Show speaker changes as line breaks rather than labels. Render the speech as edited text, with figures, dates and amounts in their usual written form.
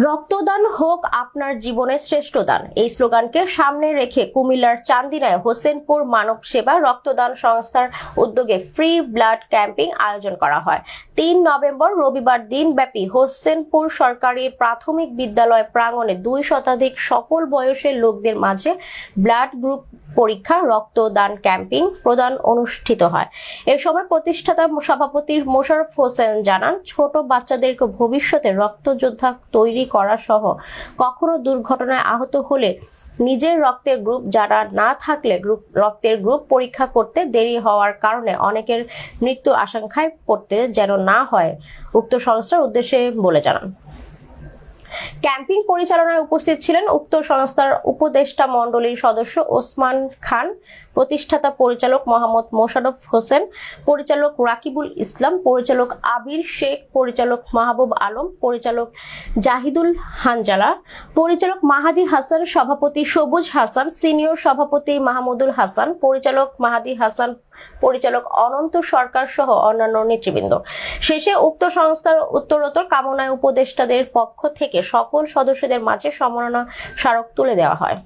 রক্তদান হোক আপনার জীবনের শ্রেষ্ঠ দান, এই স্লোগানকে সামনে রেখে কুমিল্লার চান্দিনায় হোসেনপুর মানব সেবা রক্তদান সংস্থার উদ্যোগে ফ্রি ব্লাড ক্যাম্পিং আয়োজন করা হয়। ৩ নভেম্বর রবিবার দিনব্যাপী হোসেনপুর সরকারি প্রাথমিক বিদ্যালয় প্রাঙ্গণে ২ শতাধিক সকল বয়সের লোকদের মাঝে ব্লাড গ্রুপ পরীক্ষা রক্তদান ক্যাম্পিং প্রদান অনুষ্ঠিত হয়। এ সময় প্রতিষ্ঠাতা সভাপতি মোশাররফ হোসেন জানান, ছোট বাচ্চাদেরকে ভবিষ্যতে রক্তযোদ্ধা তৈরি করা সহ কখনো দুর্ঘটনায় আহত হলে নিজের রক্তের গ্রুপ যারা না থাকলে রক্তের গ্রুপ পরীক্ষা করতে দেরি হওয়ার কারণে অনেকের মৃত্যু আশঙ্কায় পড়তে যেন না হয় উক্ত সংস্থার উদ্দেশ্যে বলে জানান। ক্যাম্পিং পরিচালনায় উপস্থিত ছিলেন উক্ত সংস্থার উপদেষ্টা মণ্ডলীর সদস্য ওসমান খান, প্রতিষ্ঠাতা পরিচালক মোহাম্মদ মোশাররফ হোসেন, পরিচালক রাকিবুল ইসলাম, পরিচালক আবির শেখ, পরিচালক মাহবুব আলম, পরিচালক জাহিদুল হানজালা, পরিচালক মাহাদি হাসান, সভাপতি সবুজ হাসান, সিনিয়র সভাপতি মাহমুদুল হাসান, পরিচালক মাহাদি হাসান, পরিচালক অনন্ত সরকার সহ অন্যান্য নেতৃবৃন্দ। শেষে উক্ত সংস্থার উত্তরোত্তর কামনায় উপদেষ্টাদের পক্ষ থেকে সকল সদস্যদের মাঝে সম্মাননা স্মারক তুলে দেওয়া হয়।